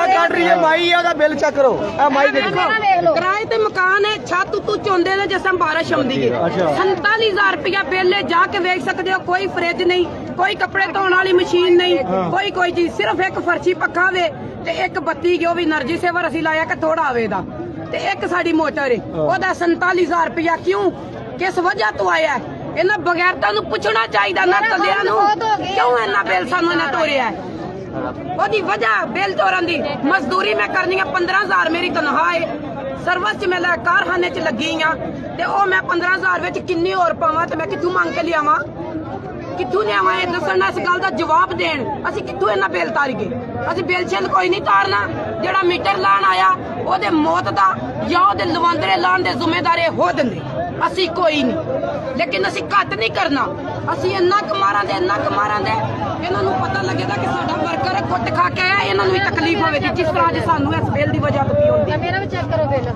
ਕੱਢ ਰਹੀ ਹੈ ਮਾਈ ਉਹਦਾ ਬਿੱਲ ਚੈੱਕ ਕਰੋ। ਆ ਮਾਈ ਦੇਖੋ ਕਿਰਾਏ ਤੇ ਮਕਾਨ ਹੈ, ਛੱਤ ਤੂੰ ਚੋਂਦੇ ਨੇ ਜਿਸ ਟਾਈਮ ਬਾਰਿਸ਼ ਆਉਂਦੀ ਹੈ। 47,000 ਰੁਪਇਆ ਬਿੱਲ ਹੈ, ਜਾ ਕੇ ਵੇਖ ਸਕਦੇ ਹੋ। ਕੋਈ ਫਰਿੱਜ ਨਹੀਂ, ਕੋਈ ਕੱਪੜੇ ਧੋਣ ਵਾਲੀ ਮਸ਼ੀਨ ਨਹੀਂ, ਕੋਈ ਚੀਜ਼, ਸਿਰਫ ਇੱਕ ਫਰਸ਼ੀ ਪੱਖਾ ਵੇ ਤੇ ਇੱਕ ਬੱਤੀ ਜੋ ਵੀ એનર્ਜੀ ਸੇਵਰ ਅਸੀਂ ਲਾਇਆ ਕਿ ਥੋੜਾ ਆਵੇ ਦਾ, ਤੇ ਇੱਕ ਸਾਡੀ ਮੋਟਰ ਹੈ ਉਹਦਾ 47,000 ਰੁਪਇਆ। ਕਿਉਂ, ਕਿਸ ਵਜ੍ਹਾ ਤੋਂ ਆਇਆ? ਇਹਨਾਂ ਬਗੈਰਤਾਂ ਨੂੰ ਪੁੱਛਣਾ ਚਾਹੀਦਾ ਨਾ ਤਲਿਆਂ ਨੂੰ, ਕਿਉਂ ਇੰਨਾ ਬਿੱਲ ਸਾਨੂੰ ਇਹਨਾਂ ਤੋਰਿਆ? ਉਹਦੀ ਵਜ੍ਹਾ ਬਿੱਲ ਤੋਰਨ ਦੀ। ਮਜ਼ਦੂਰੀ ਮੈਂ ਕਰਨੀ ਆ, 15,000 ਮੇਰੀ ਤਨਖਾਹ ਹੈ। ਸਰਵਿਸ ਚ ਮੈਂ ਕਾਰਖਾਨੇ ਚ ਲੱਗੀ ਆ ਤੇ ਉਹ ਮੈਂ 15,000 ਵਿੱਚ ਕਿੰਨੀ ਹੋਰ ਪਾਵਾਂ ਤੇ ਮੈਂ ਕਿੱਥੋਂ ਮੰਗ ਕੇ ਲਿਆਵਾਂ? ਕਿੱਥੋਂ ਲਿਆਵਾਂ? ਇਹ ਦੱਸਣ ਇਸ ਗੱਲ ਦਾ ਜਵਾਬ ਦੇਣ। ਅਸੀਂ ਕਿੱਥੋਂ ਇਹਨਾਂ ਬਿੱਲ ਤਾਰੀਏ? ਅਸੀਂ ਬਿੱਲ ਛਿੱਲ ਕੋਈ ਨਹੀਂ ਤਾਰਨਾ। ਜਿਹੜਾ ਮੀਟਰ ਲਾਣ ਆਇਆ ਉਹਦੇ ਮੌਤ ਦਾ ਜਾਂ ਉਹਦੇ ਲਵਾਂਦਰੇ ਲਾਣ ਦੇ ਜ਼ਿੰਮੇਦਾਰ ਹੋ ਦਿੰਦੇ, ਅਸੀਂ ਕੋਈ ਨਹੀਂ। ਲੇਕਿਨ ਅਸੀਂ ਘੱਟ ਨਹੀਂ ਕਰਨਾ। ਅਸੀਂ ਇੰਨਾ ਕੁ ਮਾਰਾਂਗੇ, ਇੰਨਾ ਕੁ ਮਾਰਾਂਗੇ, ਇਹਨਾਂ ਨੂੰ ਪਤਾ ਲੱਗੇਗਾ ਕਿ ਸਾਡਾ ਵਰਕਰ ਕੁੱਟ ਖਾ ਕੇ ਆਇਆ, ਇਹਨਾਂ ਨੂੰ ਵੀ ਤਕਲੀਫ ਹੋਵੇਗੀ ਜਿਸ ਤਰ੍ਹਾਂ ਅੱਜ ਸਾਨੂੰ ਇਸ ਬਿੱਲ ਦੀ ਵਜ੍ਹਾ ਤੋਂ ਹੁੰਦੀ ਹੈ। ਮੇਰਾ ਵੀ ਚੈੱਕ ਕਰੋ ਬਿੱਲ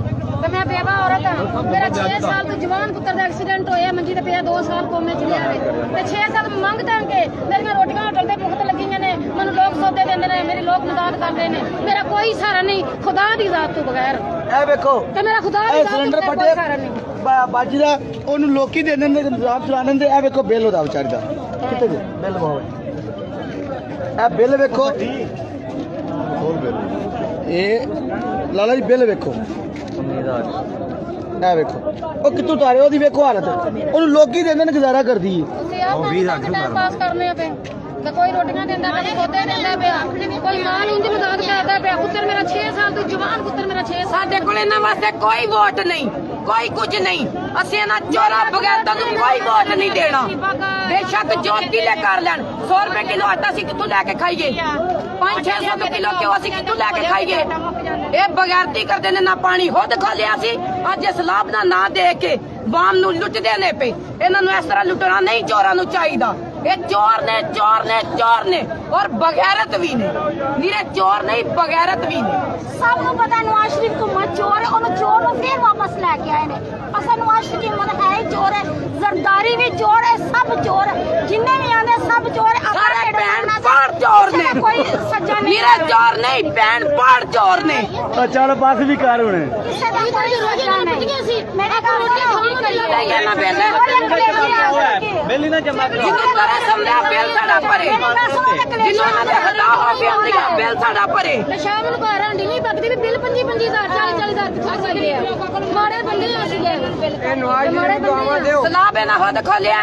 ਤੇ ਮੈਂ ਬੇਵਾ ਔਰਤ ਹਾਂ। ਮੇਰਾ 6 ਸਾਲ ਤੋਂ ਜਵਾਨ ਪੁੱਤਰ ਦਾ ਐਕਸੀਡੈਂਟ ਹੋਇਆ, ਮੰਜੀ ਤੇ ਪਿਆ 2 ਸਾਲ ਕੋਮੇ ਚ ਲਿਆ ਤੇ 6 ਸਾਲ ਮੰਗ ਕੇ ਮੇਰੀਆਂ ਰੋਟੀਆਂ ਹੋਟਲ ਤੇ ਭੁਗਤ ਲੱਗੀਆਂ ਨੇ। ਮੈਨੂੰ ਲੋਕ ਸੌਦੇ ਦਿੰਦੇ ਨੇ, ਮੇਰੀ ਲੋਕ ਮਦਦ ਕਰਦੇ ਨੇ। ਮੇਰਾ ਕੋਈ ਸਹਾਰਾ ਨਹੀਂ ਖੁਦਾ ਦੀ ਜ਼ਾਤ ਤੋਂ ਬਗੈਰ। ਇਹ ਵੇਖੋ ਤੇ ਮੇਰਾ ਖੁਦਾ ਦੀ ਜ਼ਾਤ ਸਿਲੰਡਰ ਤੋਂ ਕੋਈ ਸਹਾਰਾ ਨਹੀਂ। ਬਾਜੀ ਦਾ ਉਹਨੂੰ ਲੋਕੀ ਦੇ ਦਿੰਦੇ ਨੇ, ਨਿਜ਼ਾਮ ਚਲਾਣੇ ਦੇ। ਇਹ ਵੇਖੋ ਬਿੱਲ ਉਹਦਾ ਵਿਚਾਰ ਦਾ ਕਿੱਥੇ ਗਿਆ ਬਿੱਲ ਬਾਵੇ। ਇਹ ਬਿੱਲ ਵੇਖੋ, ਇਹ ਲਾਲਾ ਜੀ ਬਿੱਲ ਵੇਖੋ, ਇਹ ਵੇਖੋ ਉਹ ਕਿੱਥੋਂ ਤਾਰੇ। ਉਹਦੀ ਵੇਖੋ ਹਾਲਤ, ਉਹਨੂੰ ਲੋਕੀ ਦਿੰਦੇ ਨੇ, ਗੁਜ਼ਾਰਾ ਕਰਦੀ ਹੈ। ਤੁਸੀਂ ਆਪ ਟਾਈਮ ਪਾਸ ਕਰਨੇ ਪਏ ਤੇ ਕੋਈ ਰੋਟੀਆਂ ਦਿੰਦਾ, ਕੋਈ ਸੌਦੇ ਦਿੰਦਾ ਪਿਆ, ਕੋਈ ਮਾਂ ਨੂੰ ਦੀ ਮਦਦ ਕਰਦਾ ਪਿਆ। ਪੁੱਤਰ ਮੇਰਾ 6 ਸਾਲ ਤੋਂ ਜਵਾਨ ਪੁੱਤਰ ਮੇਰਾ 6 ਸਾਲ। ਸਾਡੇ ਕੋਲ ਇਹਨਾਂ ਵਾਸਤੇ ਕੋਈ ਵੋਟ ਨਹੀਂ, ਕੋਈ ਕੁਝ ਨਹੀਂ। ਅਸੀਂ ਇਹਨਾਂ ਚੋਰਾਂ ਬਗੈਰਤਾਂ ਨੂੰ ਕੋਈ ਵੋਟ ਨਹੀਂ ਦੇਣਾ। ਬੇਸ਼ੱਕ ਜੋਤੀ ਲੈ ਕਰ ਲੈਣ। 100 ਰੁਪਏ ਕਿਲੋ ਆਟਾ ਅਸੀਂ ਕਿੱਥੋਂ ਲੈ ਕੇ ਖਾਈਏ? 500-600 ਕਿਲੋ ਕਿਉਂ ਅਸੀਂ ਕਿੱਥੋਂ ਲੈ ਕੇ ਖਾਈਏ? ਇਹ ਬਗੈਰਤੀ ਕਰਦੇ ਨੇ। ਨਾ ਪਾਣੀ ਖੁਦ ਖੋਲਿਆ ਸੀ, ਅੱਜ ਇਸ ਲਾਭ ਦਾ ਨਾਂ ਦੇ ਕੇ ਵਾਮ ਨੂੰ ਲੁੱਟਦੇ ਨੇ ਪਏ। ਇਹਨਾਂ ਨੂੰ ਇਸ ਤਰ੍ਹਾਂ ਲੁੱਟਣਾ ਨਹੀਂ ਚੋਰਾਂ ਨੂੰ ਚਾਹੀਦਾ। ਇਹ ਚੋਰ ਨੇ, ਚੋਰ ਨੇ, ਚੋਰ ਨੇ, ਔਰ ਬਗੈਰਤ ਵੀ ਨੇ। ਨਿਰੇ ਚੋਰ ਨਹੀਂ, ਬਗੈਰਤ ਵੀ ਨੇ। ਸਭ ਨੂੰ ਪਤਾ ਨਵਾਜ਼ ਸ਼ਰੀਫ ਘੁੰਮਣ ਚੋਰ ਹੈ, ਉਹਨੂੰ ਚੋਰ ਨੂੰ ਫੇਰ ਵਾਪਸ ਲੈ ਕੇ ਆਏ ਨੇ। ਅਸਾਂ ਨਵਾਜ਼ ਸ਼ਰੀਫ ਦੀ ਹਿੰਮਤ ਹੈ ਹੀ ਚੋਰ ਹੈ, ਜ਼ਰਦਾਰੀ ਵੀ ਚੋਰ ਹੈ, ਸਭ ਚੋਰ ਹੈ। ਜਿੰਨੇ ਵੀ ਆਂਦੇ ਸਭ ਚੋਰ ਹੈ। ਸਾਰੇ ਭੈਣ ਪਾੜ ਚੋਰ ਨੇ, ਕੋਈ ਸੱਜਾ ਨਹੀਂ। ਨਿਰੇ ਚੋਰ ਨਹੀਂ, ਭੈਣ ਪਾੜ ਚੋਰ ਨੇ। ਚੱਲ ਬਸ ਵੀ ਕਰ ਹੁਣੇ। ਕਿਸੇ ਦਾ ਕੋਈ ਸੱਜਾ ਨਹੀਂ। ਮੇਰੇ ਘਰ ਰੋਟੀ ਖਾਣ ਕੇ ਇਹ ਨਾ ਬਿੱਲ ਬਿੱਲ ਹੀ ਨਾ ਜਮਾ ਕਰੋ। ਜਿਹਨੂੰ ਤਰ੍ਹਾਂ ਸਮਝਿਆ ਬਿੱਲ ਸਾਡਾ ਭਰੇ, ਜਿਹਨੂੰ ਇਹਨਾਂ ਦੇ ਹੱਲਾ ਹੋ ਕੇ ਆਉਂਦੀਆਂ ਬਿੱਲ ਸਾਡਾ ਭਰੇ। ਤੇ ਸ਼ਾਮ ਨੂੰ ਘਰ ਆਂਡੀ ਨਹੀਂ ਪੱਕਦੀ ਵੀ ਬਿੱਲ 25,000 40,000 ਪਿੱਛੇ ਸਕਦੇ ਆ। ਮਾੜੇ ਬੰਦੇ ਅਸੀਂ ਗਏ ਬਿੱਲ। ਸਲਾਬ ਇਹਨਾਂ ਖੁਦ ਖੋਲਿਆ।